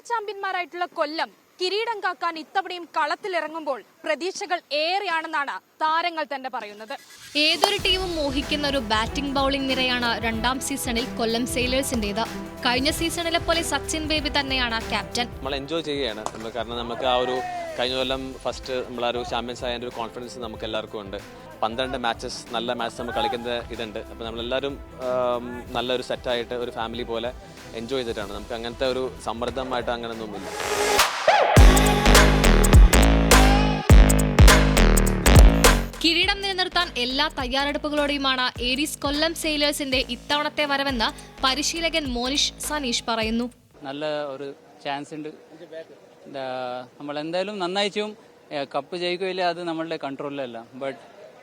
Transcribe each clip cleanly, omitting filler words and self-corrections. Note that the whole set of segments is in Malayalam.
ചാമ്പ്യന്മാരായിട്ടുള്ള കൊല്ലം കിരീടം കാക്കാൻ ഇത്തവണയും കളത്തിലിറങ്ങുമ്പോൾ പ്രതീക്ഷകൾ ഏറെയാണെന്നാണ് താരങ്ങൾ തന്നെ പറയുന്നത്. ഏതൊരു ടീമും മോഹിക്കുന്ന ഒരു ബാറ്റിംഗ് ബൌളിംഗ് നിരയാണ് രണ്ടാം സീസണിൽ കൊല്ലം സെയിലേഴ്സിന്റേത്. കഴിഞ്ഞ സീസണിലെ പോലെ സച്ചിൻ ബേബി തന്നെയാണ് ക്യാപ്റ്റൻ. നമ്മൾ എൻജോയ് ചെയ്യുകയാണ്, കാരണം നമുക്ക് ആ ഒരു കഴിഞ്ഞ കൊല്ലം ഫസ്റ്റ് നമ്മളൊരു ചാമ്പ്യൻസ് ആയതിൻ്റെ ഒരു കോൺഫിഡൻസ് നമുക്ക് എല്ലാവർക്കും ഉണ്ട്. 12 മാച്ചസ് നല്ല മാച്ച് നമ്മൾ കളിക്കുന്ന ഇതുണ്ട്. അപ്പോൾ നമ്മളെല്ലാവരും നല്ലൊരു സെറ്റായിട്ട് ഒരു ഫാമിലി പോലെ എൻജോയ് ചെയ്തിട്ടാണ്. നമുക്ക് അങ്ങനത്തെ ഒരു സമ്മർദ്ദമായിട്ട് അങ്ങനെയൊന്നുമില്ല. കിരീടം നിലനിർത്താൻ എല്ലാ തയ്യാറെടുപ്പുകളോടെയുമാണ് ഏരീസ് കൊല്ലം സെയിലേഴ്സിന്റെ ഇത്തവണത്തെ വരവെന്ന് പരിശീലകൻ മോനിഷ് സനീഷ് പറയുന്നു. നല്ല ഒരു ചാൻസ് ഉണ്ട്. നമ്മൾ എന്തായാലും നന്നായി ചെയ്യും. കപ്പ് ജയിക്കുകയില്ല, അത് നമ്മളുടെ കൺട്രോളിലല്ല. But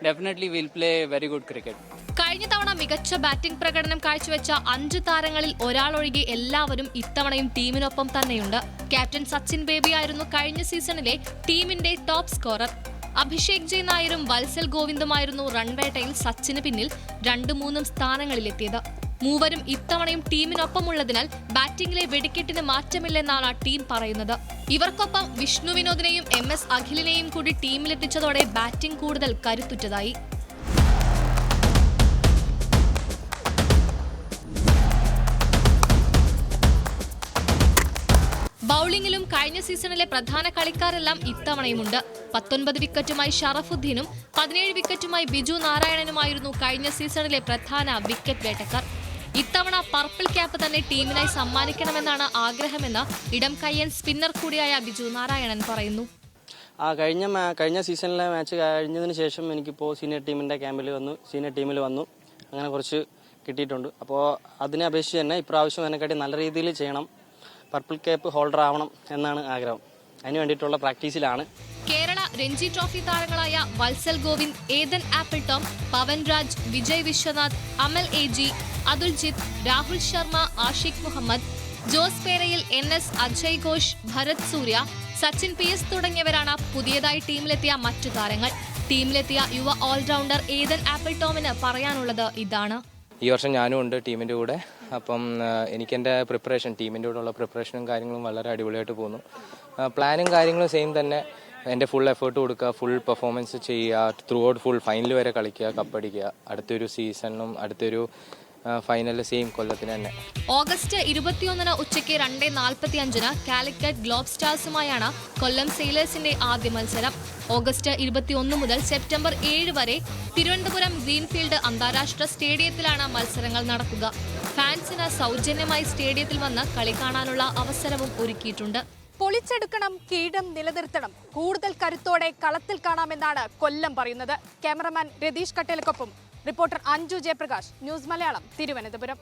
definitely will play very good cricket. കഴിഞ്ഞ തവണ മികച്ച ബാറ്റിംഗ് പ്രകടനം കാഴ്ചവെച്ച 5 താരങ്ങളിൽ ഒരാളൊഴികെ എല്ലാവരും ഇത്തവണയും ടീമിനൊപ്പം തന്നെയുണ്ട്. ക്യാപ്റ്റൻ സച്ചിൻ ബേബി ആയിരുന്നു കഴിഞ്ഞ സീസണിലെ ടീമിന്റെ ടോപ്പ് സ്കോറർ. അഭിഷേക് ജയ് നായരും വത്സൽ ഗോവിന്ദുമായിരുന്നു റൺവേട്ടയിൽ സച്ചിന് പിന്നിൽ 2-3 സ്ഥാനങ്ങളിലെത്തിയത്. മൂവരും ഇത്തവണയും ടീമിനൊപ്പമുള്ളതിനാൽ ബാറ്റിംഗിലെ വെടിക്കെട്ടിന് മാറ്റമില്ലെന്നാണ് ടീം പറയുന്നത്. ഇവർക്കൊപ്പം വിഷ്ണു വിനോദിനെയും MS അഖിലിനെയും കൂടി ടീമിലെത്തിച്ചതോടെ ബാറ്റിംഗ് കൂടുതൽ കരുത്തുറ്റതായി. ബൌളിംഗിലും കഴിഞ്ഞ സീസണിലെ പ്രധാന കളിക്കാരെല്ലാം ഇത്തവണയുമുണ്ട്. 19 വിക്കറ്റുമായി ഷറഫുദ്ദീനും 17 വിക്കറ്റുമായി ബിജു നാരായണനുമായിരുന്നു കഴിഞ്ഞ സീസണിലെ പ്രധാന വിക്കറ്റ് വേട്ടക്കാർ. ഇത്തവണ പർപ്പിൾ ക്യാപ്പ് തന്നെ ടീമിനായി സമ്മാനിക്കണമെന്നാണ് ആഗ്രഹമെന്ന് ഇടം കയ്യൻ സ്പിന്നർ കൂടിയായ ബിജു നാരായണൻ പറയുന്നു. കഴിഞ്ഞ സീസണിലെ മാച്ച് കഴിഞ്ഞതിന് ശേഷം എനിക്കിപ്പോൾ സീനിയർ ടീമിൽ വന്നു അങ്ങനെ കുറച്ച് കിട്ടിയിട്ടുണ്ട്. അപ്പോൾ അതിനെ അപേക്ഷിച്ച് തന്നെ ഇപ്രാവശ്യം എന്നെക്കാട്ടി നല്ല രീതിയിൽ ചെയ്യണം, പർപ്പിൾ ക്യാപ്പ് ഹോൾഡർ ആവണം എന്നാണ് ആഗ്രഹം. അതിന് വേണ്ടിയിട്ടുള്ള പ്രാക്ടീസിലാണ്. കേരള രഞ്ജി ട്രോഫി താരങ്ങളായ വത്സൽ ഗോവിന്ദ്, ഏതൻ ആപ്പിൾ ടോം, പവൻ രാജ്, വിജയ് വിശ്വനാഥ്, അമൽ AG, അതുൽജിത്ത്, രാഹുൽ ശർമ്മ, ആഷിഖ് മുഹമ്മദ്, ജോസ് പേരയിൽ, NS അജയ് ഘോഷ്, ഭരത് സൂര്യ, സച്ചിൻ PS തുടങ്ങിയവരാണ് പുതിയതായി ടീമിലെത്തിയ മറ്റു താരങ്ങൾ. ടീമിലെത്തിയ യുവ ഓൾറൗണ്ടർ ഏതൻ ആപ്പിൾ ടോമിന് പറയാനുള്ളത് ഇതാണ്. ഈ വർഷം ഞാനും ഉണ്ട് ടീമിൻ്റെ കൂടെ. അപ്പം എനിക്കെൻ്റെ ടീമിൻ്റെ കൂടെയുള്ള പ്രിപ്പറേഷനും കാര്യങ്ങളും വളരെ അടിപൊളിയായിട്ട് പോകുന്നു. പ്ലാനും കാര്യങ്ങളും സെയിം തന്നെ. എൻ്റെ ഫുൾ എഫേർട്ട് കൊടുക്കുക, ഫുൾ പെർഫോമൻസ് ചെയ്യുക, ത്രൂ ഔട്ട് ഫുൾ ഫൈനൽ വരെ കളിക്കുക, കപ്പടിക്കുക. അടുത്തൊരു സീസണിലും അടുത്തൊരു ഫൈനൽ സെയിം കൊല്ലത്തിന് തന്നെ. ഓഗസ്റ്റ് 21 ഉച്ചയ്ക്ക് 2:45 കാലിക്കറ്റ് ഗ്ലോബ് സ്റ്റാർസുമായാണ് കൊല്ലം സെയിലേഴ്സിന്റെ ആദ്യ മത്സരം. ഓഗസ്റ്റ് 21 മുതൽ സെപ്റ്റംബർ 7 വരെ തിരുവനന്തപുരം ഗ്രീൻഫീൽഡ് അന്താരാഷ്ട്ര സ്റ്റേഡിയത്തിലാണ് മത്സരങ്ങൾ നടക്കുക. ഫാൻസിന് സൗജന്യമായി സ്റ്റേഡിയത്തിൽ വന്ന് കളി കാണാനുള്ള അവസരവും ഒരുക്കിയിട്ടുണ്ട്. പൊളിച്ചെടുക്കണം, കിരീടം നിലനിർത്തണം, കൂടുതൽ കരുത്തോടെ കളത്തിൽ കാണാമെന്നാണ് കൊല്ലം പറയുന്നത്. ക്യാമറമാൻ രതീഷ് കട്ടേലക്കൊപ്പം റിപ്പോർട്ടർ അഞ്ജു ജയപ്രകാശ്, ന്യൂസ് മലയാളം, തിരുവനന്തപുരം.